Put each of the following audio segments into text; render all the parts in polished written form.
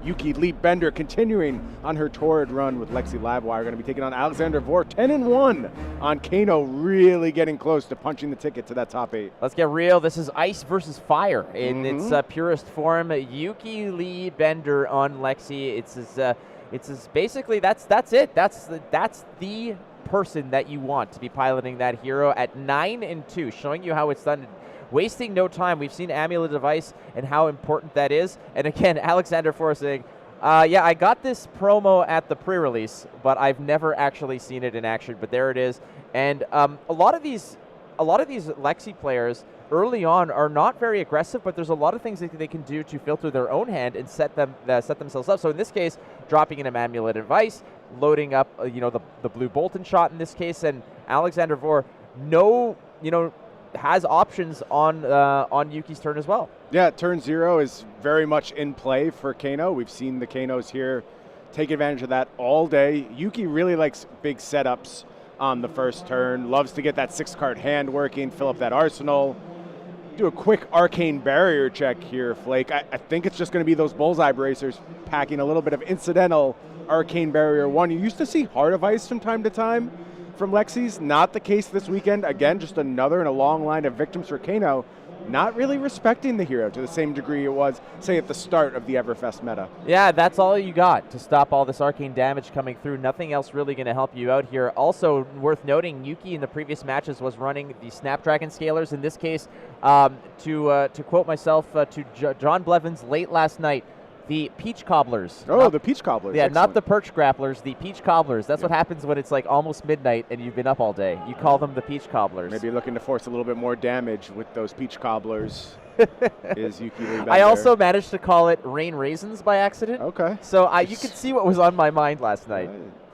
Yuki Lee Bender continuing on her torrid run with Lexi Livewire. Going to be taking on Alexander Vore, 10-1 on Kano, really getting close to punching the ticket to that top 8. Let's get real. This is ice versus fire in its purest form. Yuki Lee Bender on Lexi. It's basically that's it. That's the person that you want to be piloting that hero at 9-2, showing you how it's done. Wasting no time. We've seen Amulet Device and how important that is. And again, Alexander Vore saying, yeah, I got this promo at the pre-release, but I've never actually seen it in action. But there it is. And a lot of these Lexi players early on are not very aggressive, but there's a lot of things that they can do to filter their own hand and set themselves up. So in this case, dropping in an Amulet Device, loading up, the blue Bolton shot in this case, and Alexander Vore, has options on Yuki's turn as well. Yeah, turn 0 is very much in play for Kano. We've seen the Kanos here take advantage of that all day. Yuki really likes big setups on the first turn, loves to get that 6-card hand working, fill up that arsenal. Do a quick arcane barrier check here, Flake. I think it's just going to be those bullseye bracers packing a little bit of incidental arcane barrier 1. You used to see Heart of Ice from time to time from Lexi's. Not the case this weekend. Again, just another in a long line of victims for Kano. Not really respecting the hero to the same degree it was, say, at the start of the Everfest meta. Yeah, that's all you got to stop all this arcane damage coming through. Nothing else really going to help you out here. Also worth noting, Yuki in the previous matches was running the Snapdragon Scalers. In this case, to quote myself to John Blevins late last night, the Peach Cobblers. Oh, the Peach Cobblers. Yeah, excellent. Not the Perch Grapplers, the Peach Cobblers. That's what happens when it's like almost midnight and you've been up all day. You call them the Peach Cobblers. Maybe looking to force a little bit more damage with those Peach Cobblers. Is Yuki Lee Bender. I also managed to call it Rain Raisins by accident. Okay. So you could see what was on my mind last night.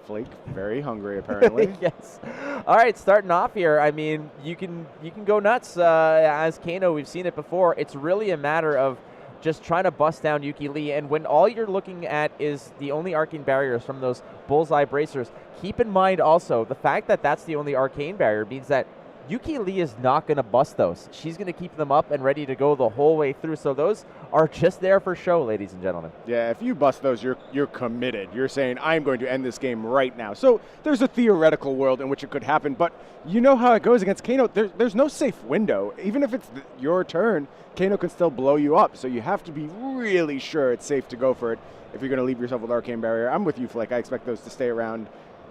Flake, very hungry apparently. Yes. All right, starting off here. I mean, you can go nuts as Kano. We've seen it before. It's really a matter of just trying to bust down Yuki Lee, and when all you're looking at is the only arcane barriers from those bullseye bracers, keep in mind also the fact that that's the only arcane barrier means that Yuki Lee is not going to bust those. She's going to keep them up and ready to go the whole way through. So those are just there for show, ladies and gentlemen. Yeah, if you bust those, you're committed. You're saying, I'm going to end this game right now. So there's a theoretical world in which it could happen, but you know how it goes against Kano. There's no safe window. Even if it's your turn, Kano can still blow you up. So you have to be really sure it's safe to go for it if you're going to leave yourself with Arcane Barrier. I'm with you, Flick. I expect those to stay around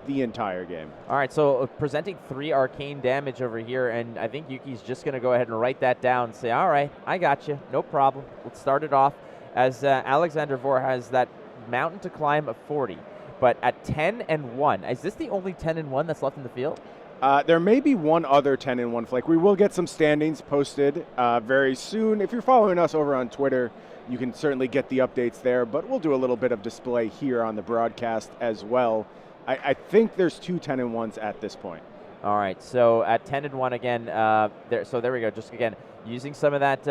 the entire game. All right, so presenting 3 arcane damage over here, and I think Yuki's just going to go ahead and write that down and say, all right, I got you, no problem. Let's start it off as Alexander Vore has that mountain to climb of 40, but at 10-1. Is this the only 10-1 that's left in the field? There may be one other 10-1 Flake. We will get some standings posted very soon. If you're following us over on Twitter, you can certainly get the updates there, but we'll do a little bit of display here on the broadcast as well. I think there's 2 10-1s at this point. All right, so at 10-1 again, there we go. Just again, using some of that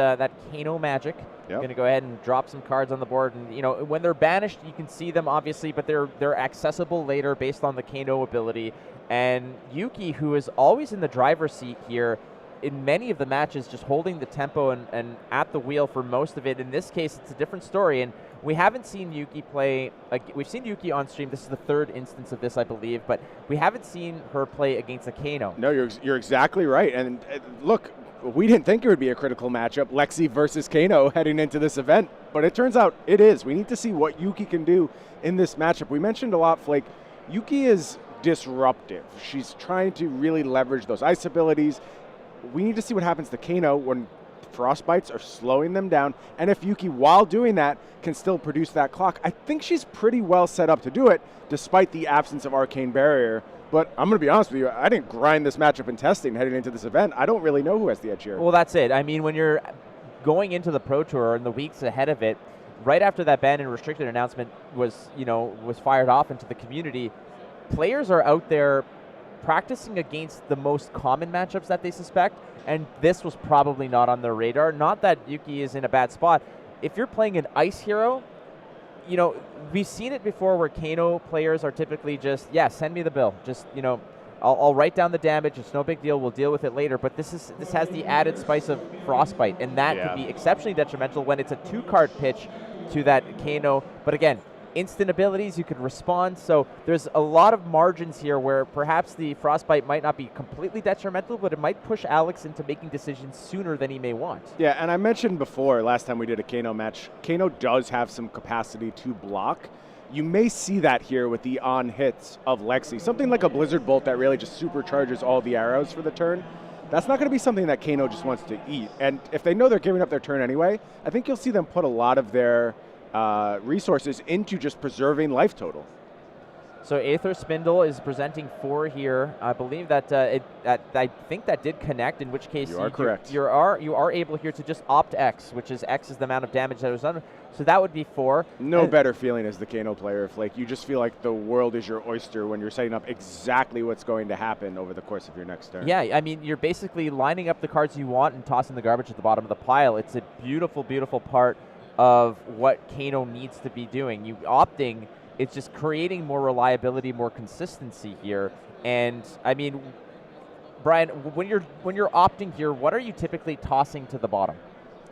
Kano magic. Yep. Going to go ahead and drop some cards on the board, and when they're banished, you can see them obviously, but they're accessible later based on the Kano ability. And Yuki, who is always in the driver's seat here, in many of the matches, just holding the tempo and at the wheel for most of it. In this case, it's a different story, and we haven't seen Yuki play. We've seen Yuki on stream. This is the 3rd instance of this, I believe, but we haven't seen her play against a Kano. No, you're exactly right. And look, we didn't think it would be a critical matchup, Lexi versus Kano, heading into this event, but it turns out it is. We need to see what Yuki can do in this matchup. We mentioned a lot, Flake. Yuki is disruptive. She's trying to really leverage those ice abilities. We need to see what happens to Kano when Frostbites are slowing them down, and if Yuki, while doing that, can still produce that clock. I think she's pretty well set up to do it, despite the absence of Arcane Barrier. But I'm going to be honest with you, I didn't grind this matchup in testing heading into this event. I don't really know who has the edge here. Well, that's it. I mean, when you're going into the Pro Tour and the weeks ahead of it, right after that ban and restricted announcement was fired off into the community, players are out there practicing against the most common matchups that they suspect, and this was probably not on their radar. Not that Yuki is in a bad spot. If you're playing an ice hero, we've seen it before where Kano players are typically just, send me the bill. Just, I'll write down the damage. It's no big deal. We'll deal with it later. But this has the added spice of Frostbite, and that could be exceptionally detrimental when it's a 2-card pitch to that Kano. But again, instant abilities, you can respond. So there's a lot of margins here where perhaps the Frostbite might not be completely detrimental, but it might push Alex into making decisions sooner than he may want. Yeah, and I mentioned before, last time we did a Kano match, Kano does have some capacity to block. You may see that here with the on hits of Lexi. Something like a Blizzard Bolt that really just supercharges all the arrows for the turn. That's not going to be something that Kano just wants to eat. And if they know they're giving up their turn anyway, I think you'll see them put a lot of their resources into just preserving life total. So Aether Spindle is presenting 4 here. I believe that I think that did connect, in which case you are correct. You are able here to just opt X, which is X is the amount of damage that was done. So that would be 4. No better feeling as the Kano player if like you just feel like the world is your oyster when you're setting up exactly what's going to happen over the course of your next turn. Yeah, I mean, you're basically lining up the cards you want and tossing the garbage at the bottom of the pile. It's a beautiful, beautiful part of what Kano needs to be doing. You opting, it's just creating more reliability, more consistency here. And I mean, Brian, when you're opting here, what are you typically tossing to the bottom?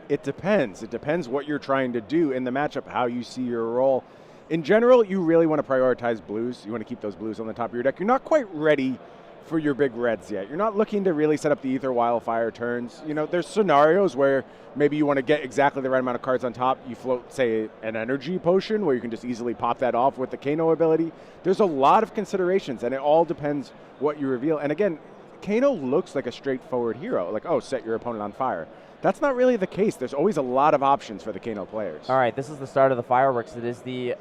It depends. It depends what you're trying to do in the matchup, how you see your role. In general, you really want to prioritize blues. You want to keep those blues on the top of your deck. You're not quite ready for your big reds yet. You're not looking to really set up the Ether Wildfire turns. You know, there's scenarios where maybe you want to get exactly the right amount of cards on top. You float, say, an energy potion where you can just easily pop that off with the Kano ability. There's a lot of considerations, and it all depends what you reveal. And again, Kano looks like a straightforward hero, like, oh, set your opponent on fire. That's not really the case. There's always a lot of options for the Kano players. All right, this is the start of the fireworks. It is the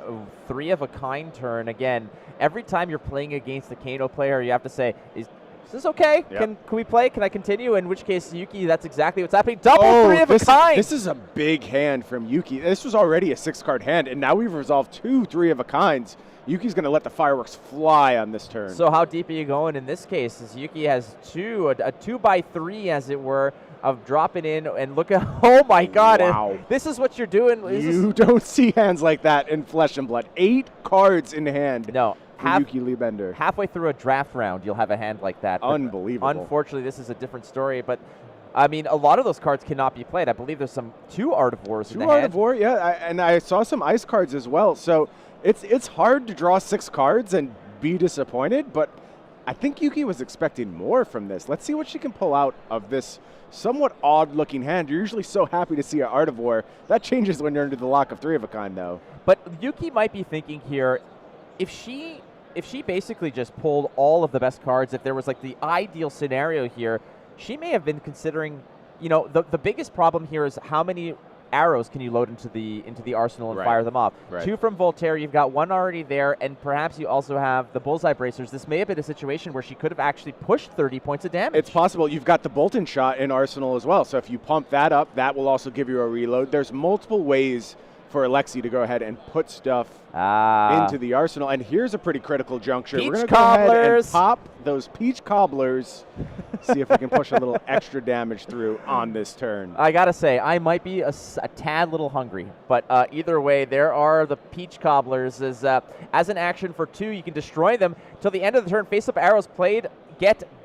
3-of-a-kind turn. Again, every time you're playing against a Kano player, you have to say, is this okay? Yep. Can we play? Can I continue? In which case, Yuki, that's exactly what's happening. Double 3-of-a-kind! This is a big hand from Yuki. This was already a 6-card hand, and now we've resolved 2 3-of-a-kinds. Yuki's going to let the fireworks fly on this turn. So how deep are you going in this case? As Yuki has a 2x3, as it were, of dropping in, and look at, oh my God, wow. This is what you're doing. You don't see hands like that in Flesh and Blood. 8 cards in hand. No. Yuki Liebender. Halfway through a draft round, you'll have a hand like that. Unbelievable. Unfortunately, this is a different story, but I mean, a lot of those cards cannot be played. I believe there's 2 Art of Wars in the hand. 2 Art of War, yeah, and I saw some ice cards as well. So it's hard to draw 6 cards and be disappointed, but I think Yuki was expecting more from this. Let's see what she can pull out of this somewhat odd-looking hand. You're usually so happy to see an Art of War. That changes when you're under the lock of 3-of-a-kind, though. But Yuki might be thinking here, if she basically just pulled all of the best cards, if there was like the ideal scenario here, she may have been considering, you know, the biggest problem here is how many arrows can you load into the arsenal and fire them off. Right. 2 from Voltaire, you've got 1 already there, and perhaps you also have the Bullseye Bracers. This may have been a situation where she could have actually pushed 30 points of damage. It's possible. You've got the Bolton shot in arsenal as well, so if you pump that up, that will also give you a reload. There's multiple ways for Lexi to go ahead and put stuff into the arsenal. And here's a pretty critical juncture. Peach We're going to go ahead and pop those Peach Cobblers, see if we can push a little extra damage through on this turn. I got to say, I might be a tad little hungry, but either way, there are the Peach Cobblers. As an action for 2, you can destroy them till the end of the turn. Face-up arrows played.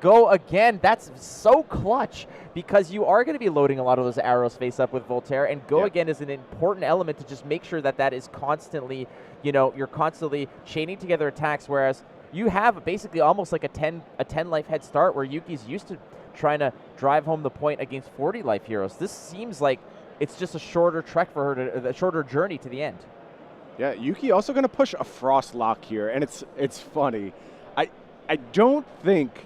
Go again. That's so clutch because you are going to be loading a lot of those arrows face up with Voltaire, and go again is an important element to just make sure that is constantly, you know, you're constantly chaining together attacks, whereas you have basically almost like a 10 life head start where Yuki's used to trying to drive home the point against 40 life heroes. This seems like it's just a shorter trek for her, a shorter journey to the end. Yeah, Yuki also going to push a Frost Lock here, and it's funny. I don't think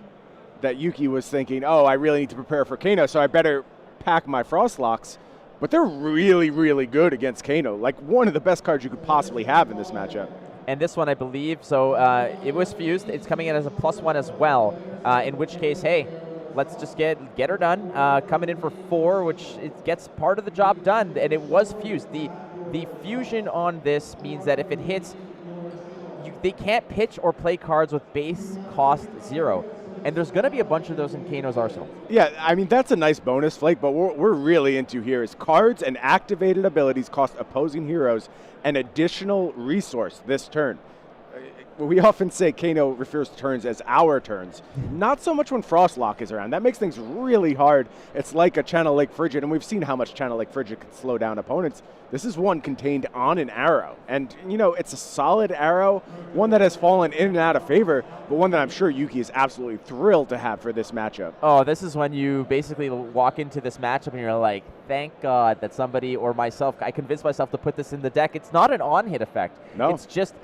that Yuki was thinking, oh, I really need to prepare for Kano, so I better pack my Frost Locks. But they're really, really good against Kano. Like one of the best cards you could possibly have in this matchup. And this one, I believe, so it was fused. It's coming in as a +1 as well, in which case, hey, let's just get her done. Coming in for 4, which it gets part of the job done, and it was fused. The fusion on this means that if it hits, they can't pitch or play cards with base cost 0. And there's going to be a bunch of those in Kano's arsenal. Yeah, I mean, that's a nice bonus, Flake, but what we're really into here is cards and activated abilities cost opposing heroes an additional resource this turn. we often say Kano refers to turns as our turns. Not so much when Frostlock is around. That makes things really hard. It's like a Channel Lake Frigid, and we've seen how much Channel Lake Frigid can slow down opponents. This is one contained on an arrow. And, it's a solid arrow, one that has fallen in and out of favor, but one that I'm sure Yuki is absolutely thrilled to have for this matchup. Oh, this is when you basically walk into this matchup and you're like, thank God that somebody or myself, I convinced myself to put this in the deck. It's not an on-hit effect. No, it's just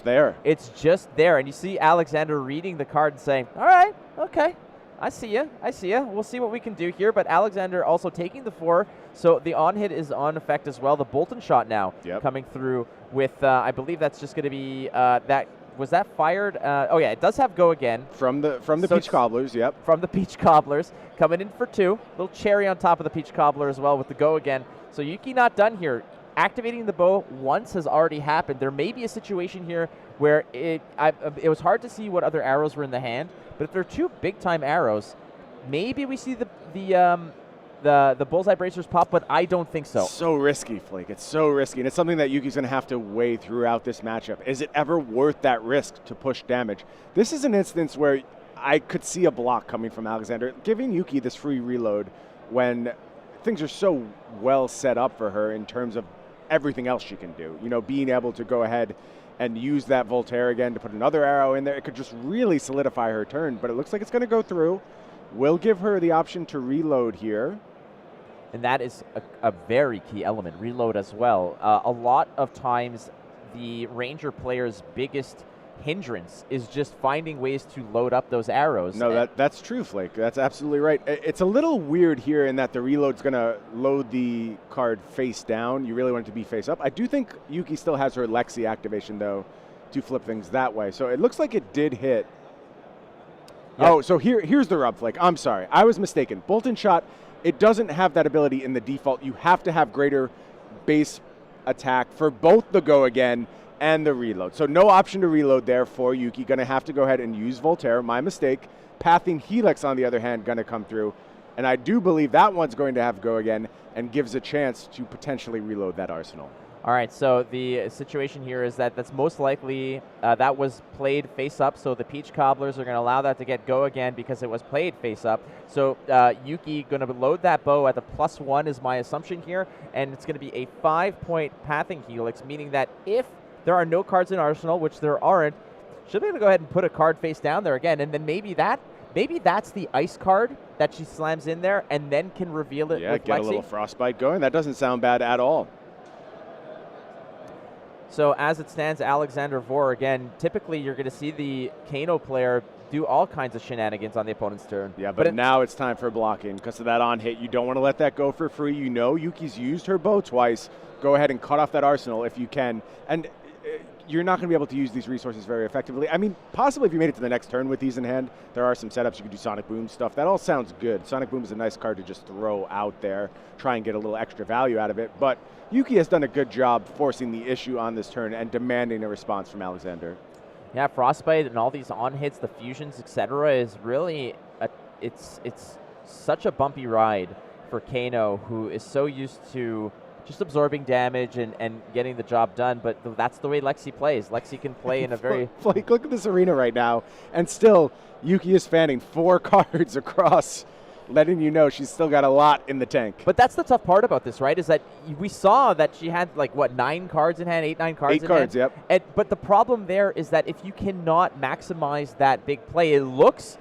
there. It's just there. And you see Alexander reading the card and saying, all right, okay, I see you. We'll see what we can do here. But Alexander also taking the 4, so the on-hit is on effect as well. The Bolton shot now coming through with, I believe that's just going to be Was that fired? Oh yeah, it does have go again. From the Peach Cobblers, yep. From the Peach Cobblers, coming in for 2. Little cherry on top of the Peach Cobbler as well with the go again. So Yuki not done here. Activating the bow once has already happened. There may be a situation here where it was hard to see what other arrows were in the hand, but if they're 2 big-time arrows, maybe we see the bullseye bracers pop, but I don't think so. So risky, Flake. It's so risky, and it's something that Yuki's going to have to weigh throughout this matchup. Is it ever worth that risk to push damage? This is an instance where I could see a block coming from Alexander, giving Yuki this free reload when things are so well set up for her in terms of everything else she can do. Being able to go ahead and use that Voltaire again to put another arrow in there. It could just really solidify her turn, but it looks like it's going to go through. We'll give her the option to reload here. And that is a very key element, reload as well. A lot of times the Ranger player's biggest hindrance is just finding ways to load up those arrows. No, that's true, Flake. That's absolutely right. It's a little weird here in that the reload's going to load the card face down. You really want it to be face up. I do think Yuki still has her Lexi activation, though, to flip things that way. So it looks like it did hit. Yep. Oh, so here's the rub, Flake. I'm sorry. I was mistaken. Bolton shot, it doesn't have that ability in the default. You have to have greater base attack for both the go again and the reload. So no option to reload there for Yuki. Going to have to go ahead and use Voltaire. My mistake. Pathing Helix, on the other hand, going to come through. And I do believe that one's going to have go again and gives a chance to potentially reload that arsenal. All right, so the situation here is that's most likely that was played face up, so the Peach Cobblers are going to allow that to get go again because it was played face up. So Yuki going to load that bow at the +1 is my assumption here, and it's going to be a 5-point Pathing Helix, meaning that if there are no cards in Arsenal, which there aren't, she'll be able to go ahead and put a card face down there again, and then maybe that's the ice card that she slams in there and then can reveal it with get Lexi. A little frostbite going. That doesn't sound bad at all. So as it stands, Alexander Vore, again, typically you're going to see the Kano player do all kinds of shenanigans on the opponent's turn. Yeah, but now it's time for blocking because of that on hit. You don't want to let that go for free. Yuki's used her bow twice. Go ahead and cut off that arsenal if you can. And you're not going to be able to use these resources very effectively. I mean, possibly if you made it to the next turn with these in hand, there are some setups. You can do Sonic Boom stuff. That all sounds good. Sonic Boom is a nice card to just throw out there, try and get a little extra value out of it. But Yuki has done a good job forcing the issue on this turn and demanding a response from Alexander. Yeah, Frostbite and all these on-hits, the fusions, etc., is really, it's such a bumpy ride for Kano, who is so used to just absorbing damage and getting the job done, but that's the way Lexi plays. Lexi can play in a very... Like, look at this arena right now, and still, Yuki is fanning 4 cards across, letting you know she's still got a lot in the tank. But that's the tough part about this, right, is that we saw that she had, 9 cards in hand, 9 cards in hand? 8 cards, yep. But the problem there is that if you cannot maximize that big play, it looks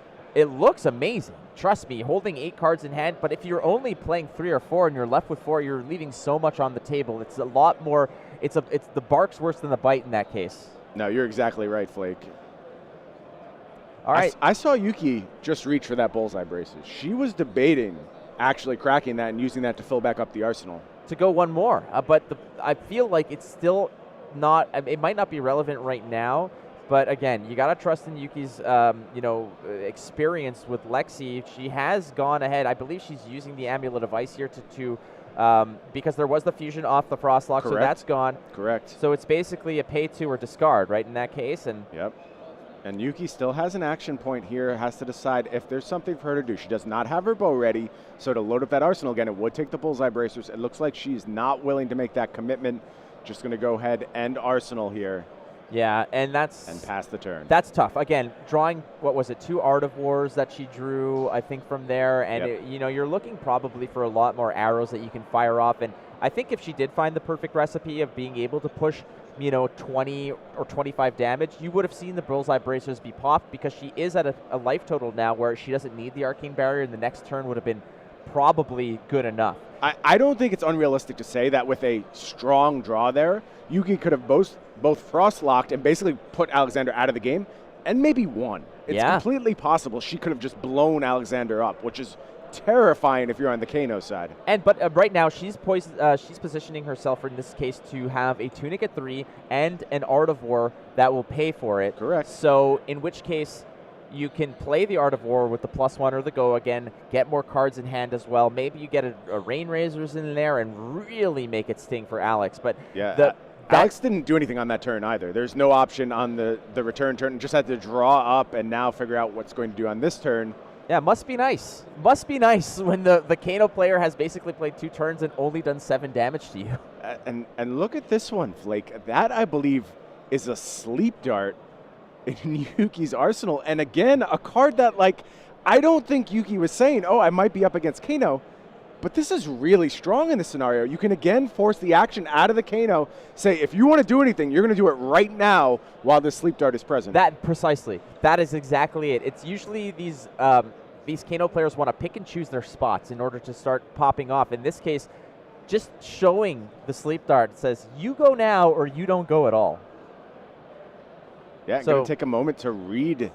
amazing. Trust me, holding 8 cards in hand, but if you're only playing 3 or 4 and you're left with 4, you're leaving so much on the table. It's a lot more, it's the bark's worse than the bite in that case. No, you're exactly right, Flake. All right. I saw Yuki just reach for that bullseye braces. She was debating actually cracking that and using that to fill back up the arsenal. To go one more, but I feel like it's still not, it might not be relevant right now, but again, you got to trust in Yuki's, experience with Lexi. She has gone ahead. I believe she's using the Amulet of Ice here to because there was the fusion off the Frostlock, so that's gone. Correct. So it's basically a pay to or discard, right, in that case. And yep. And Yuki still has an action point here, has to decide if there's something for her to do. She does not have her bow ready, so to load up that arsenal again, it would take the bullseye bracers. It looks like she's not willing to make that commitment. Just going to go ahead and arsenal here. Yeah, and pass the turn. That's tough. Again, drawing, what was it, 2 Art of Wars that she drew, I think, from there. And, you're looking probably for a lot more arrows that you can fire off. And I think if she did find the perfect recipe of being able to push, 20 or 25 damage, you would have seen the Bullseye Bracers be popped, because she is at a life total now where she doesn't need the Arcane Barrier, and the next turn would have been probably good enough. I don't think it's unrealistic to say that with a strong draw there, Yuki could have both frost locked and basically put Alexander out of the game and maybe won. It's completely possible she could have just blown Alexander up, which is terrifying if you're on the Kano side. But right now she's poised. She's positioning herself in this case to have a Tunic at 3 and an Art of War that will pay for it. Correct. So in which case, you can play the Art of War with the +1 or the Go again, get more cards in hand as well. Maybe you get a Rain Razors in there and really make it sting for Alex. But Alex didn't do anything on that turn either. There's no option on the return turn. Just had to draw up and now figure out what's going to do on this turn. Yeah, must be nice. Must be nice when the Kano player has basically played 2 turns and only done 7 damage to you. And look at this one, Flake. That, I believe, is a Sleep Dart in Yuki's arsenal. And again, a card that, I don't think Yuki was saying, oh, I might be up against Kano. But this is really strong in this scenario. You can, again, force the action out of the Kano. Say, if you want to do anything, you're going to do it right now while the Sleep Dart is present. Precisely. That is exactly it. It's usually these Kano players want to pick and choose their spots in order to start popping off. In this case, just showing the Sleep Dart says, you go now or you don't go at all. Yeah, going to take a moment to read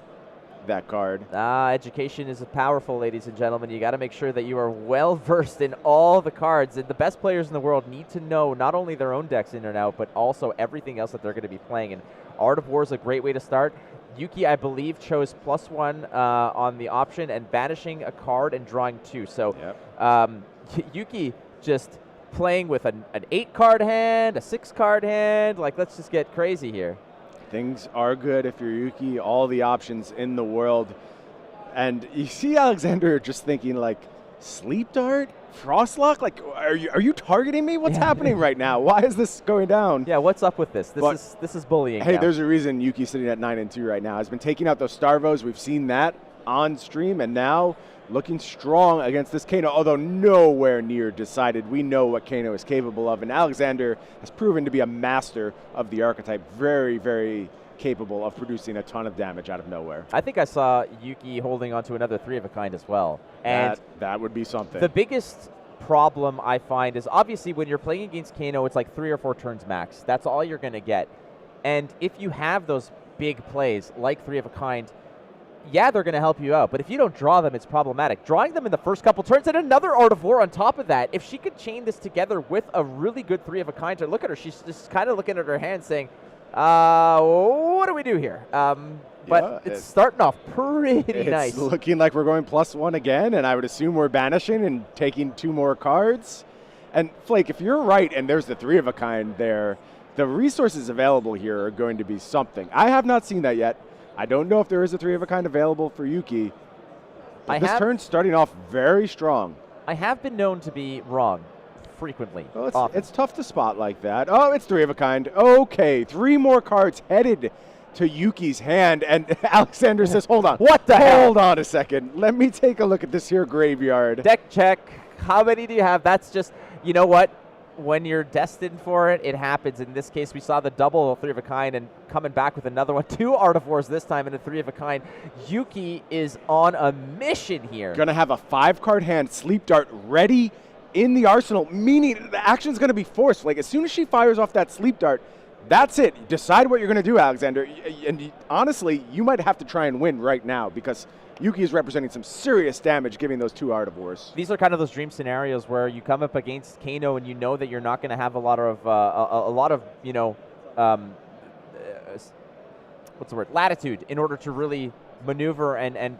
that card. Education is powerful, ladies and gentlemen. You got to make sure that you are well versed in all the cards. And the best players in the world need to know not only their own decks in and out, but also everything else that they're going to be playing. And Art of War is a great way to start. Yuki, I believe, chose +1 on the option and banishing a card and drawing 2. So Yuki just playing with an 8-card hand, a 6-card hand. Let's just get crazy here. Things are good if you're Yuki, all the options in the world. And you see Alexander just thinking, Sleep Dart? Frostlock? Are you targeting me? What's happening right now? Why is this going down? Yeah, what's up with this? This is bullying. Hey, now. There's a reason Yuki's sitting at 9-2 right now. Has been taking out those Starvos. We've seen that on stream, and now looking strong against this Kano, although nowhere near decided. We know what Kano is capable of, and Alexander has proven to be a master of the archetype. Very, very capable of producing a ton of damage out of nowhere. I think I saw Yuki holding on to another 3 of a kind as well. And that would be something. The biggest problem I find is obviously when you're playing against Kano, it's 3 or 4 turns max. That's all you're going to get. And if you have those big plays like 3 of a kind, yeah, they're going to help you out. But if you don't draw them, it's problematic. Drawing them in the first couple turns and another Art of War on top of that, if she could chain this together with a really good 3 of a kind, to look at her, she's just kind of looking at her hand saying, what do we do here? But it's starting off pretty nice. It's looking like we're going +1 again, and I would assume we're banishing and taking 2 more cards. And Flake, if you're right and there's the 3 of a kind there, the resources available here are going to be something. I have not seen that yet. I don't know if there is a 3 of a kind available for Yuki. But this turn's starting off very strong. I have been known to be wrong frequently. Well, it's tough to spot like that. Oh, it's 3 of a kind. Okay, 3 more cards headed to Yuki's hand, and Alexander says, hold on. What the hell? Hold on a second. Let me take a look at this here graveyard. Deck check. How many do you have? That's just, you know what? When you're destined for it, it happens. In this case, we saw the double 3 of a kind and coming back with another one. 2 Art of Wars this time and a 3 of a kind. Yuki is on a mission here. Going to have a 5-card hand, Sleep Dart, ready in the arsenal, meaning the action's going to be forced. As soon as she fires off that Sleep Dart, that's it. Decide what you're going to do, Alexander. And honestly, you might have to try and win right now because Yuki is representing some serious damage giving those 2 Art of Wars. These are kind of those dream scenarios where you come up against Kano and you know that you're not going to have a lot of what's the word, latitude in order to really maneuver and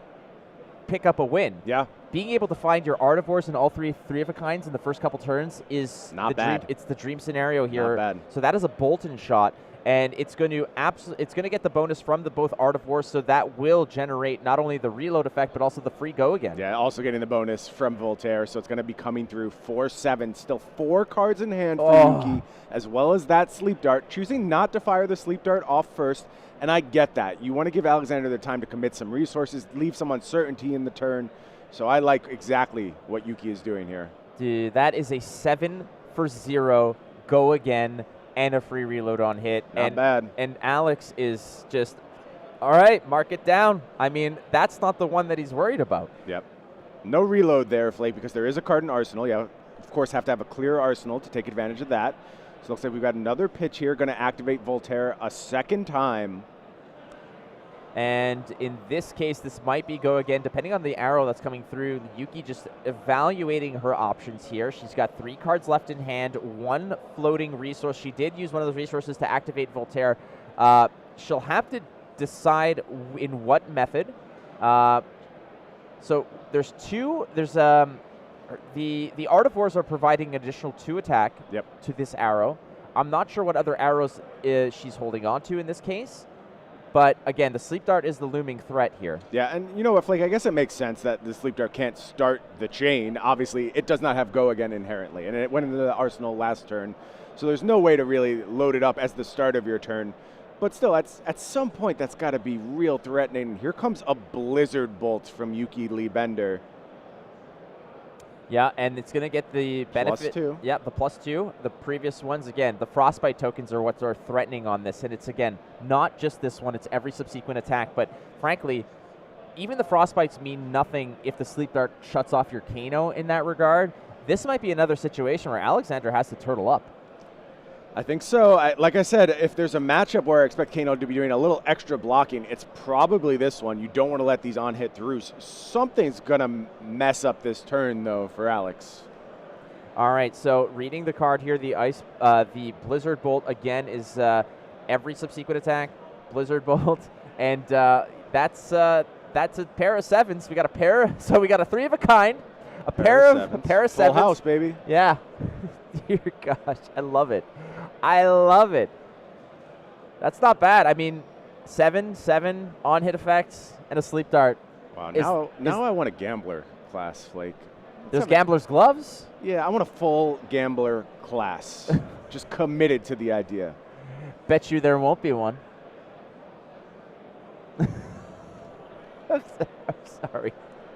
pick up a win. Yeah. Being able to find your Art of Wars in all 3 of a kinds in the first couple turns is not bad. It's the dream scenario here. Not bad. So that is a Bolton shot. and it's going to get the bonus from the both Art of War, so that will generate not only the reload effect but also the free go again. Yeah, also getting the bonus from Voltaire, so it's going to be coming through 4/7. Still 4 cards in hand for Yuki, as well as that sleep dart. Choosing not to fire the sleep dart off first, and I get that. You want to give Alexander the time to commit some resources, leave some uncertainty in the turn. So I like exactly what Yuki is doing here. Dude, that is a 7 for 0 go again and a free reload on hit. Not bad. And Alex is just, all right, mark it down. I mean, that's not the one that he's worried about. Yep. No reload there, Flake, because there is a card in Arsenal. You, of course, have to have a clear Arsenal to take advantage of that. So it looks like we've got another pitch here, going to activate Voltaire a second time. And in this case, this might be go again, depending on the arrow that's coming through. Yuki just evaluating her options here. She's got 3 cards left in hand, 1 floating resource. She did use one of those resources to activate Voltaire. She'll have to decide in what method. So there's 2. There's the Art of Wars are providing an additional 2 attack to this arrow. I'm not sure what other arrows she's holding on to in this case. But again, the sleep dart is the looming threat here. Yeah, and you know what, Flake, I guess it makes sense that the sleep dart can't start the chain. Obviously, it does not have go again inherently, and it went into the arsenal last turn. So there's no way to really load it up as the start of your turn. But still, at some point, that's got to be real threatening. Here comes a Blizzard Bolt from Yuki Lee Bender. Yeah, and it's going to get the benefit. +2. Yeah, the +2. The previous ones, again, the Frostbite tokens are what are threatening on this. And it's, again, not just this one. It's every subsequent attack. But, frankly, even the Frostbites mean nothing if the Sleep Dart shuts off your Kano in that regard. This might be another situation where Alexander has to turtle up. I think so. Like I said, if there's a matchup where I expect Kano to be doing a little extra blocking, it's probably this one. You don't want to let these on-hit throughs. Something's going to mess up this turn, though, for Alex. All right, so reading the card here, the Blizzard Bolt, again, is every subsequent attack, Blizzard Bolt, and that's a pair of 7s. We got a pair, so we got a 3 of a kind, a pair of 7s. Full house, baby. Yeah. Dear gosh, I love it. I love it. That's not bad. I mean, 7 on-hit effects and a sleep dart. Wow, now I want a gambler class, Flake. There's gambler's gloves? Yeah, I want a full gambler class. Just committed to the idea. Bet you there won't be one. I'm sorry.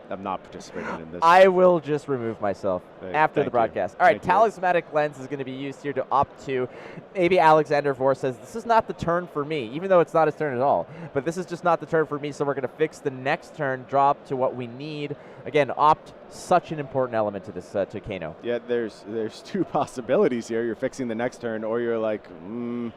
I'm not participating in this. I will just remove myself after the broadcast. You. All right, Talismanic Lens is going to be used here to opt to. Maybe Alexander Vore says, this is not the turn for me, even though it's not his turn at all. But this is just not the turn for me, so we're going to fix the next turn, drop to what we need. Again, opt, such an important element to this, to Kano. Yeah, there's 2 possibilities here. You're fixing the next turn, or you're like, I'm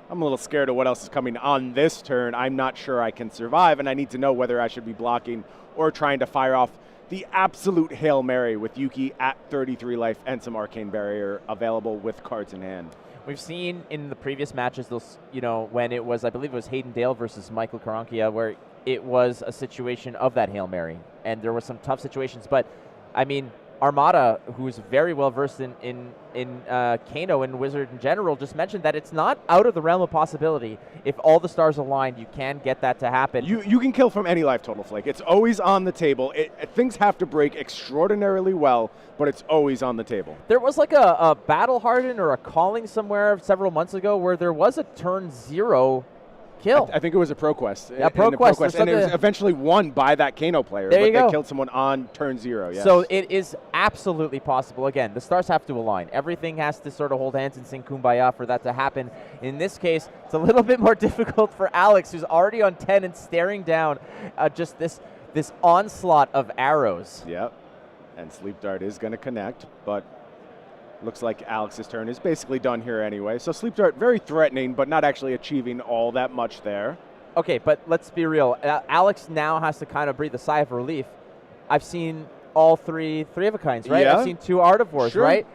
a little scared of what else is coming on this turn. I'm not sure I can survive, and I need to know whether I should be blocking or trying to fire off the absolute Hail Mary with Yuki at 33 life and some Arcane Barrier available with cards in hand. We've seen in the previous matches, those, when it was, I believe it was Hayden Dale versus Michael Karankia, where it was a situation of that Hail Mary, and there were some tough situations. But, I mean, Armada, who's very well versed in Kano and Wizard in general, just mentioned that it's not out of the realm of possibility. If all the stars aligned, you can get that to happen. You can kill from any life total, Flake. It's always on the table. Things have to break extraordinarily well, but it's always on the table. There was like a Battle Harden or a Calling somewhere several months ago where there was a turn 0 kill. I think it was a ProQuest. Yeah, ProQuest. And it was eventually won by that Kano player. There you go. They killed someone on turn 0, yes. So it is absolutely possible. Again, the stars have to align. Everything has to sort of hold hands and sing Kumbaya for that to happen. In this case, it's a little bit more difficult for Alex, who's already on 10 and staring down just this onslaught of arrows. Yep. And Sleep Dart is going to connect, but looks like Alex's turn is basically done here anyway. So Sleep Dart, very threatening, but not actually achieving all that much there. Okay, but let's be real. Alex now has to kind of breathe a sigh of relief. I've seen all 3 of a kinds, right? Yeah. I've seen 2 Art of Wars, sure. right?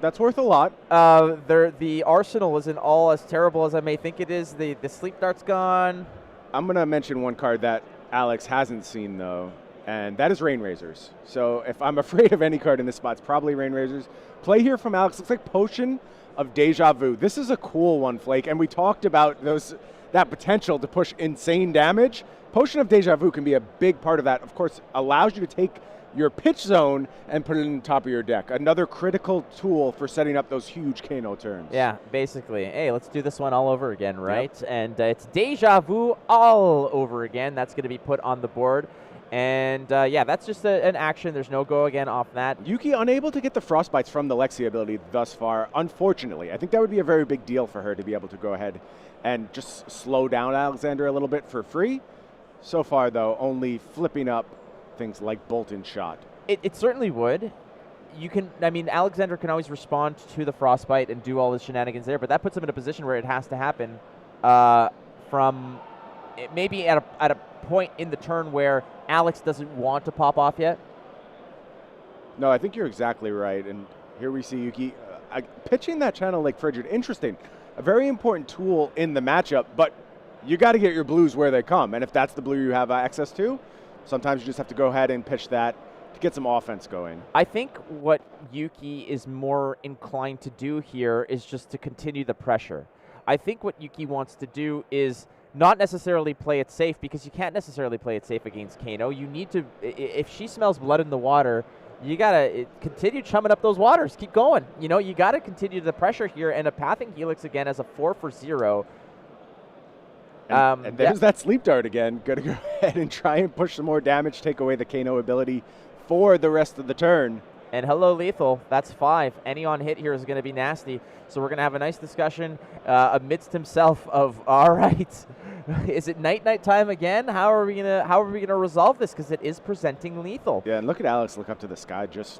That's worth a lot. The arsenal isn't all as terrible as I may think it is. The Sleep Dart's gone. I'm going to mention one card that Alex hasn't seen, though, and that is Rain Razors. So if I'm afraid of any card in this spot, it's probably Rain Razors. Play here from Alex. Looks like Potion of Deja Vu. This is a cool one, Flake, and we talked about that potential to push insane damage. Potion of Deja Vu can be a big part of that. Of course, allows you to take your pitch zone and put it in the top of your deck. Another critical tool for setting up those huge Kano turns. Yeah, basically. Hey, let's do this one all over again, right? Yep. And it's Deja Vu all over again. That's going to be put on the board. And yeah, that's just an action. There's no go again off that. Yuki unable to get the Frostbites from the Lexi ability thus far, unfortunately. I think that would be a very big deal for her to be able to go ahead and just slow down Alexander a little bit for free. So far, though, only flipping up things like Bolt and Shot. It certainly would. Alexander can always respond to the Frostbite and do all his shenanigans there, but that puts him in a position where it has to happen from maybe at a point in the turn where Alex doesn't want to pop off yet. No, I think you're exactly right. And here we see Yuki pitching that Channel Lake Frigid. Interesting. A very important tool in the matchup, but you got to get your blues where they come. And if that's the blue you have access to, sometimes you just have to go ahead and pitch that to get some offense going. I think what Yuki is more inclined to do here is just to continue the pressure. I think what Yuki wants to do is not necessarily play it safe, because you can't necessarily play it safe against Kano. You need to, if she smells blood in the water, you got to continue chumming up those waters. Keep going. You know, you got to continue the pressure here, and a Pathing Helix again as a 4-for-0. And there's that Sleep Dart again. Going to go ahead and try and push some more damage, take away the Kano ability for the rest of the turn. And hello, Lethal. That's 5. Any on hit here is going to be nasty. So we're going to have a nice discussion amidst himself of, all right, is it night time again? How are we gonna resolve this? Because it is presenting lethal. Yeah, and look at Alex look up to the sky just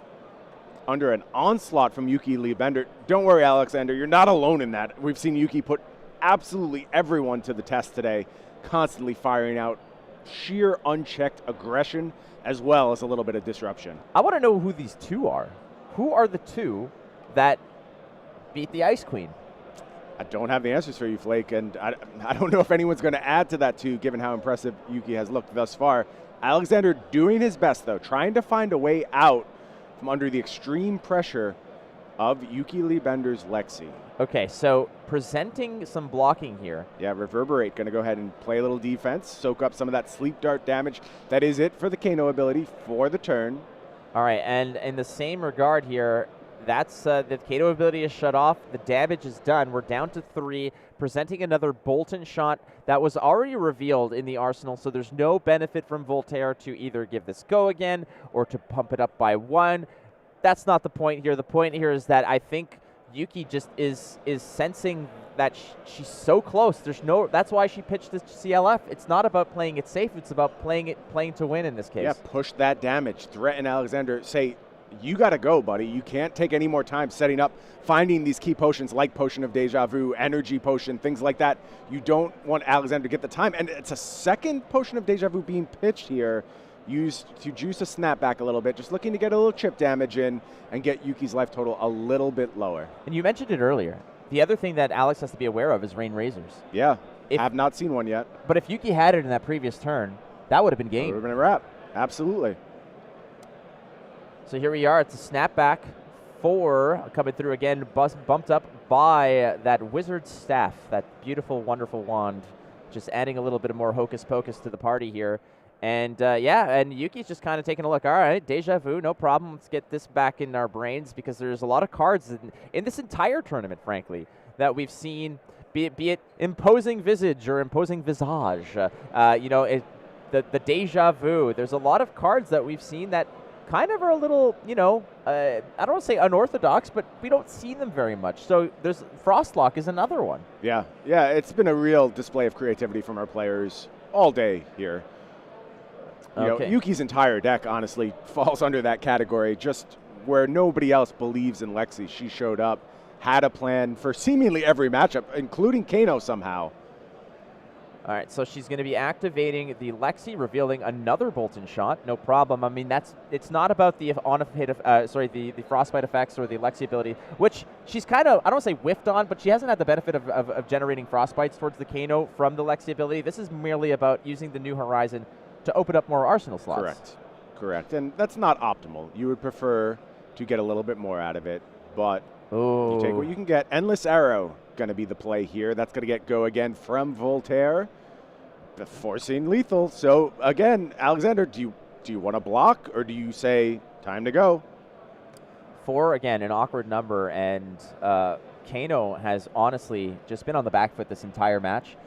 under an onslaught from Yuki Lee Bender. Don't worry, Alexander, you're not alone in that. We've seen Yuki put absolutely everyone to the test today, constantly firing out sheer unchecked aggression as well as a little bit of disruption. I want to know who these two are. Who are the two that beat the Ice Queen? I don't have the answers for you, Flake, and I don't know if anyone's going to add to that too, given how impressive Yuki has looked thus far. Alexander doing his best, though, trying to find a way out from under the extreme pressure of Yuki Lee Bender's Lexi. Okay, so presenting some blocking here. Yeah, Reverberate going to go ahead and play a little defense, soak up some of that Sleep Dart damage. That is it for the Kano ability for the turn. All right, and in the same regard here, that's the Kano ability is shut off. The damage is done. We're down to 3, presenting another Bolt and Shot that was already revealed in the arsenal, so there's no benefit from Voltaire to either give this go again or to pump it up by 1. That's not the point here. The point here is that I think Yuki just is sensing that she's so close. That's why she pitched this CLF. It's not about playing it safe. It's about playing to win in this case. Yeah, push that damage. Threaten Alexander. Say, you got to go, buddy. You can't take any more time setting up, finding these key potions like Potion of Deja Vu, Energy Potion, things like that. You don't want Alexander to get the time. And it's a second Potion of Deja Vu being pitched here, used to juice a snapback a little bit, just looking to get a little chip damage in and get Yuki's life total a little bit lower. And you mentioned it earlier. The other thing that Alex has to be aware of is Rain Razors. Yeah, have not seen one yet. But if Yuki had it in that previous turn, that would have been game. That would have been a wrap. Absolutely. So here we are. It's a snapback 4 coming through again, bumped up by that wizard staff, that beautiful, wonderful wand, just adding a little bit of more hocus pocus to the party here. And and Yuki's just kind of taking a look. All right, Deja Vu, no problem. Let's get this back in our brains, because there's a lot of cards in this entire tournament, frankly, that we've seen, be it Imposing Visage or Imposing Visage. The Deja Vu. There's a lot of cards that we've seen that kind of are a little, I don't want to say unorthodox, but we don't see them very much. So there's Frostlock is another one. Yeah, it's been a real display of creativity from our players all day here. Yuki's entire deck, honestly, falls under that category, just where nobody else believes in Lexi. She showed up, had a plan for seemingly every matchup, including Kano somehow. All right, so she's going to be activating the Lexi, revealing another Bolt and Shot. No problem. I mean, it's not about the the Frostbite effects or the Lexi ability, which she's kind of, I don't want to say whiffed on, but she hasn't had the benefit of generating Frostbites towards the Kano from the Lexi ability. This is merely about using the New Horizon to open up more arsenal slots. Correct. And that's not optimal. You would prefer to get a little bit more out of it, but Oh. You take what you can get. Endless Arrow going to be the play here. That's going to get go again from Voltaire, forcing lethal. So again, Alexander, do you want to block, or do you say time to go? 4, again, an awkward number, and Kano has honestly just been on the back foot this entire match.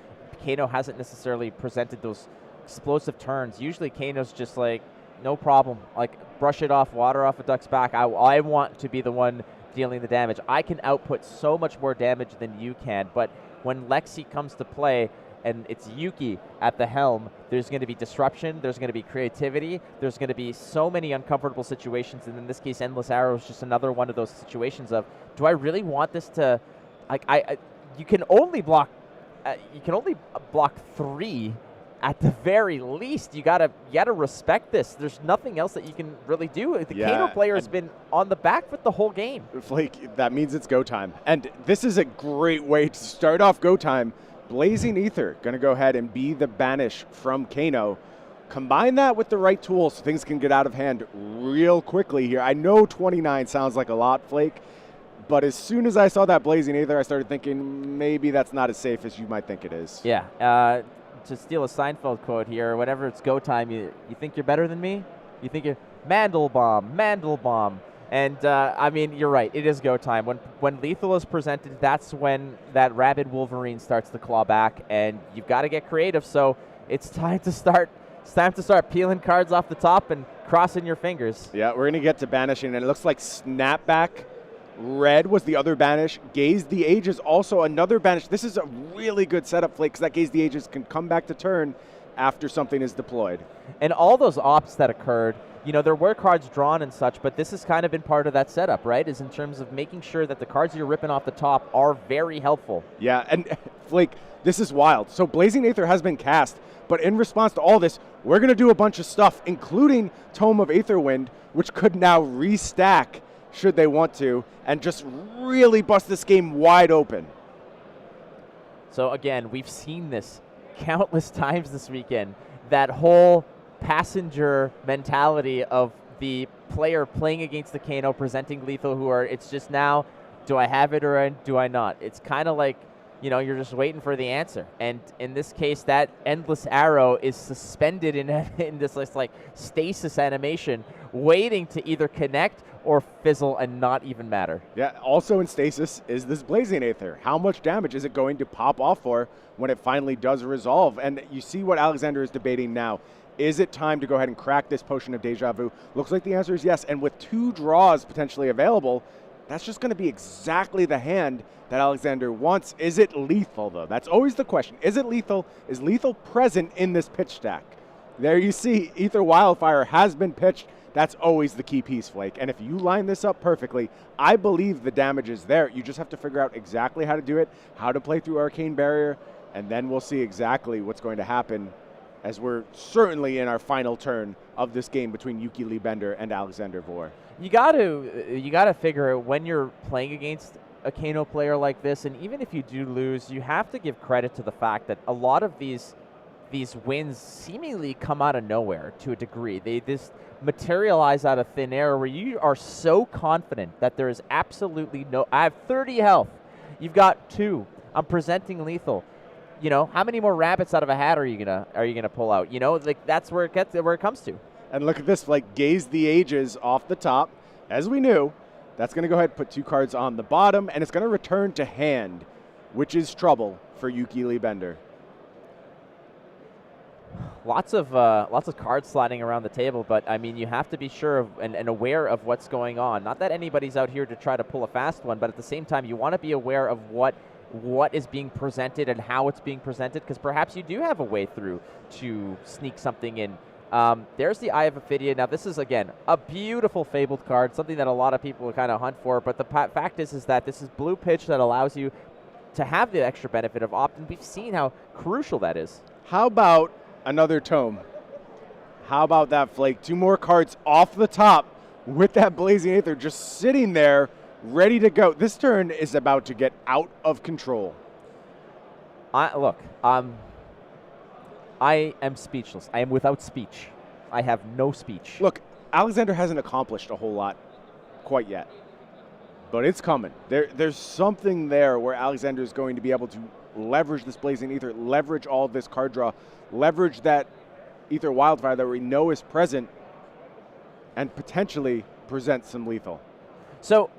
Kano hasn't necessarily presented those explosive turns. Usually Kano's just like, no problem, like brush it off, water off a duck's back. I want to be the one dealing the damage. I can output so much more damage than you can, but when Lexi comes to play and it's Yuki at the helm, there's going to be disruption, there's going to be creativity, there's going to be so many uncomfortable situations, and in this case, Endless Arrow is just another one of those situations of, do I really want this to, like, you can only block 3 at the very least. You gotta respect this. There's nothing else that you can really do. The Kano player has been on the back foot the whole game. Flake, that means it's go time. And this is a great way to start off go time. Blazing Ether going to go ahead and be the banish from Kano. Combine that with the right tools so things can get out of hand real quickly here. I know 29 sounds like a lot, Flake, but as soon as I saw that Blazing Ether, I started thinking maybe that's not as safe as you might think it is. Yeah. To steal a Seinfeld quote here, whenever it's go time, you think you're better than me? You think you're Mandelbaum. And, I mean, you're right. It is go time. When lethal is presented, that's when that rabid Wolverine starts to claw back, and you've got to get creative. So it's time to start peeling cards off the top and crossing your fingers. Yeah, we're going to get to banishing, and it looks like Snapback Red was the other banish. Gaze the Ages also another banish. This is a really good setup, Flake, because that Gaze the Ages can come back to turn after something is deployed. And all those ops that occurred, there were cards drawn and such, but this has kind of been part of that setup, right? Is in terms of making sure that the cards you're ripping off the top are very helpful. Yeah, and Flake, this is wild. So Blazing Aether has been cast, but in response to all this, we're going to do a bunch of stuff, including Tome of Aetherwind, which could now restack should they want to, and just really bust this game wide open. So again, we've seen this countless times this weekend, that whole passenger mentality of the player playing against the Kano, presenting lethal, it's just now, do I have it or do I not? It's kind of like, you're just waiting for the answer. And in this case, that Endless Arrow is suspended in this like stasis animation, waiting to either connect or fizzle and not even matter. Yeah, also in stasis is this Blazing Aether. How much damage is it going to pop off for when it finally does resolve? And you see what Alexander is debating now. Is it time to go ahead and crack this Potion of Deja Vu? Looks like the answer is yes. And with 2 draws potentially available, that's just going to be exactly the hand that Alexander wants. Is it lethal, though? That's always the question. Is it lethal? Is lethal present in this pitch stack? There you see, Ether Wildfire has been pitched. That's always the key piece, Flake. And if you line this up perfectly, I believe the damage is there. You just have to figure out exactly how to do it, how to play through Arcane Barrier, and then we'll see exactly what's going to happen as we're certainly in our final turn of this game between Yuki Lee Bender and Alexander Vore. You got to figure out when you're playing against a Kano player like this, and even if you do lose, you have to give credit to the fact that a lot of these wins seemingly come out of nowhere to a degree. They just materialize out of thin air where you are so confident that there is absolutely no, I have 30 health. You've got 2. I'm presenting lethal. How many more rabbits out of a hat are you gonna pull out? Like that's where it comes to. And look at this, like Gaze the Ages off the top, as we knew. That's going to go ahead and put 2 cards on the bottom, and it's going to return to hand, which is trouble for Yuki Lee Bender. Lots of cards sliding around the table, but I mean, you have to be sure of and aware of what's going on. Not that anybody's out here to try to pull a fast one, but at the same time, you want to be aware of what is being presented and how it's being presented, because perhaps you do have a way through to sneak something in. There's the Eye of Ophidia. Now, this is, again, a beautiful Fabled card, something that a lot of people kind of hunt for, but the fact is that this is blue pitch that allows you to have the extra benefit of opt, and we've seen how crucial that is. How about another tome? How about that, Flake? 2 more cards off the top with that Blazing Aether just sitting there, ready to go. This turn is about to get out of control. I am speechless. I am without speech. I have no speech. Look, Alexander hasn't accomplished a whole lot quite yet. but it's coming. There's something there where Alexander is going to be able to leverage this Blazing Ether, leverage all of this card draw, leverage that Ether Wildfire that we know is present, and potentially present some lethal. So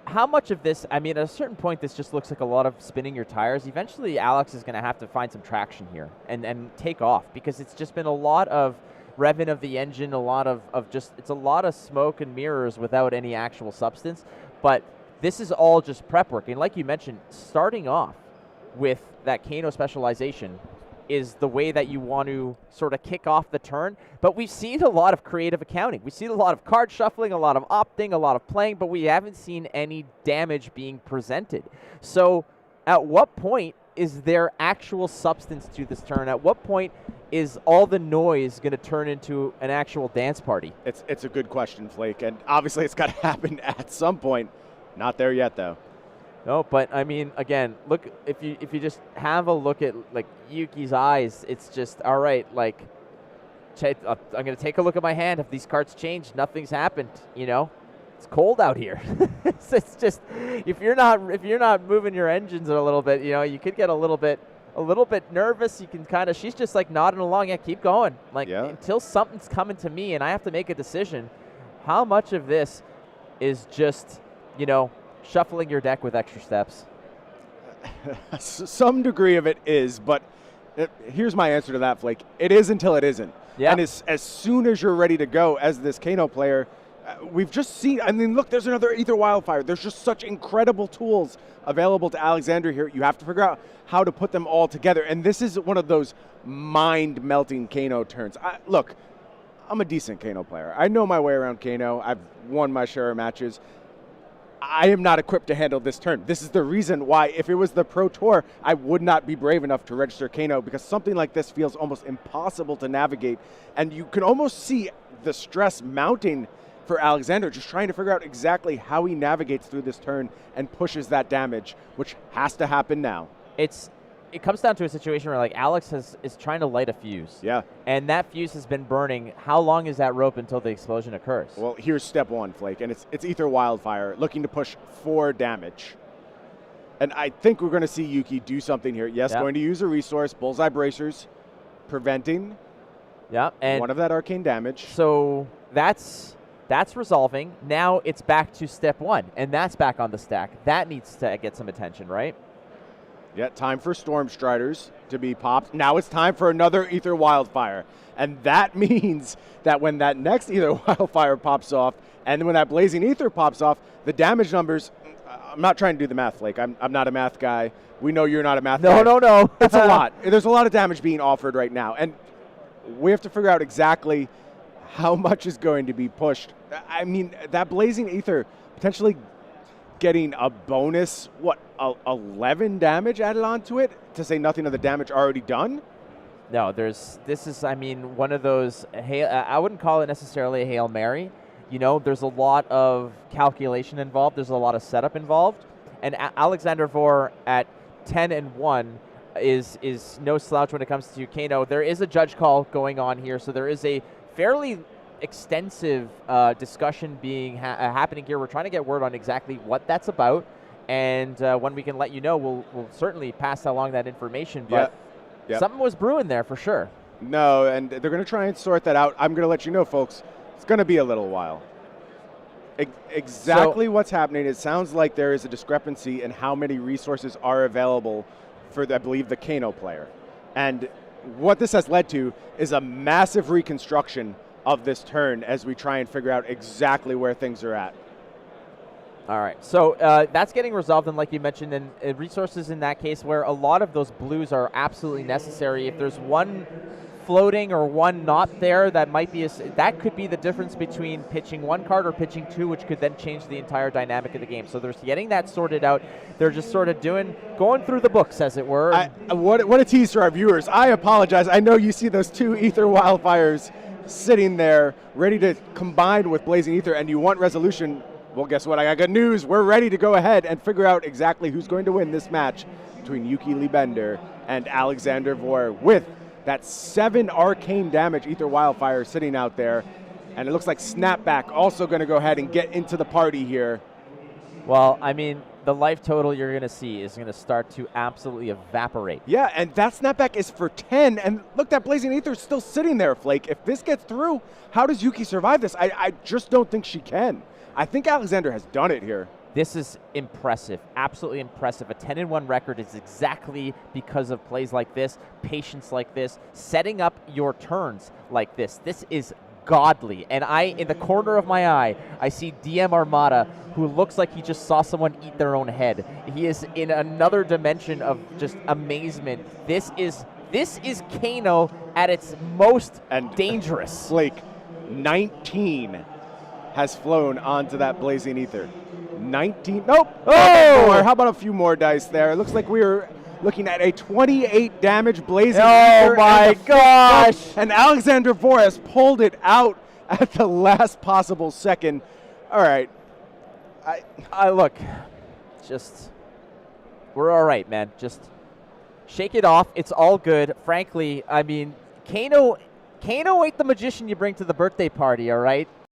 how much of this, I mean, at a certain point, this just looks like a lot of spinning your tires. Eventually, Alex is going to have to find some traction here and take off, because it's just been a lot of revving of the engine, a lot of just, it's a lot of smoke and mirrors without any actual substance. But this is all just prep work. And like you mentioned, starting off with that Kano specialization is the way that you want to sort of kick off the turn. But we've seen a lot of creative accounting. We've seen a lot of card shuffling, a lot of opting, a lot of playing, but we haven't seen any damage being presented. So at what point is there actual substance to this turn? At what point is all the noise going to turn into an actual dance party? It's a good question, Flake, and obviously it's got to happen at some point. Not there yet, though. No, but I mean, again, look, if you just have a look at like Yuki's eyes, it's just, all right, like, I'm going to take a look at my hand. If these cards change, nothing's happened, you know? It's cold out here. It's just, if you're not moving your engines a little bit, you know, you could get a little bit nervous. You can kind of, she's just like nodding along. Yeah, keep going. Like, until something's coming to me and I have to make a decision. How much of this is just, you know, shuffling your deck with extra steps? Some degree of it is, but here's my answer to that, Flake. It is until it isn't. Yeah. And as soon as you're ready to go as this Kano player, we've just seen, I mean, look, there's another Ether Wildfire. There's just such incredible tools available to Alexander here. You have to figure out how to put them all together. And this is one of those mind-melting Kano turns. Look, I'm a decent Kano player. I know my way around Kano. I've won my share of matches. I am not equipped to handle this turn. This is the reason why, if it was the Pro Tour, I would not be brave enough to register Kano, because something like this feels almost impossible to navigate. And you can almost see the stress mounting for Alexander, just trying to figure out exactly how he navigates through this turn and pushes that damage, which has to happen now. It comes down to a situation where, like, Alex is trying to light a fuse. Yeah. And that fuse has been burning. How long is that rope until the explosion occurs? Well, here's step one, Flake, and it's Ether Wildfire, looking to push 4 damage. And I think we're going to see Yuki do something here. Yes, going to use a resource, Bullseye Bracers, preventing and one of that arcane damage. So that's resolving. Now it's back to step 1, and that's back on the stack. That needs to get some attention, right? Yeah, time for Storm Striders to be popped. Now it's time for another Ether Wildfire. And that means that when that next Ether Wildfire pops off, and when that Blazing Ether pops off, the damage numbers, I'm not trying to do the math, Flake. I'm not a math guy. We know you're not a math guy. No. It's a lot. There's a lot of damage being offered right now. And we have to figure out exactly how much is going to be pushed. I mean, that Blazing Ether potentially getting a bonus, 11 damage added onto it, to say nothing of the damage already done? No, this is, I mean, one of those, I wouldn't call it necessarily a Hail Mary. You know, there's a lot of calculation involved. There's a lot of setup involved. And Alexander Vore at 10-1 is no slouch when it comes to Kano. There is a judge call going on here, so there is a fairly extensive discussion being happening here. We're trying to get word on exactly what that's about, and when we can let you know, we'll certainly pass along that information. But something was brewing there for sure. No, and they're going to try and sort that out. I'm going to let you know, folks, it's going to be a little while. Exactly what's happening, it sounds like there is a discrepancy in how many resources are available for, I believe, the Kano player. And what this has led to is a massive reconstruction of this turn as we try and figure out exactly where things are at. All right, so that's getting resolved, and like you mentioned, and resources in that case where a lot of those blues are absolutely necessary. If there's one floating or one not there, that might be that could be the difference between pitching 1 card or pitching 2, which could then change the entire dynamic of the game. So they're getting that sorted out. They're just sort of going through the books, as it were. What a tease to our viewers. I apologize. I know you see those 2 Ether Wildfires sitting there ready to combine with Blazing Ether, and you want resolution. Well, guess what? I got good news. We're ready to go ahead and figure out exactly who's going to win this match between Yuki Liebender and Alexander Vore, with that 7 arcane damage Ether Wildfire sitting out there. And it looks like Snapback also going to go ahead and get into the party here. Well, I mean, the life total you're going to see is going to start to absolutely evaporate. Yeah, and that snapback is for 10. And look, that Blazing Aether is still sitting there, Flake. If this gets through, how does Yuki survive this? I just don't think she can. I think Alexander has done it here. This is impressive, absolutely impressive. A 10-1 record is exactly because of plays like this, patience like this, setting up your turns like this. This is godly. And in the corner of my eye, I see DM Armada, who looks like he just saw someone eat their own head. He is in another dimension of just amazement. This is Kano at its most dangerous. Flake, 19 has flown onto that Blazing Ether. 19. Nope. Oh! How about a few more dice there? It looks like we were looking at a 28 damage Blazing Ether. Oh my gosh! And Alexander Vore has pulled it out at the last possible second. All right. I look, just, we're all right, man. Just shake it off. It's all good. Frankly, I mean, Kano ain't the magician you bring to the birthday party, all right?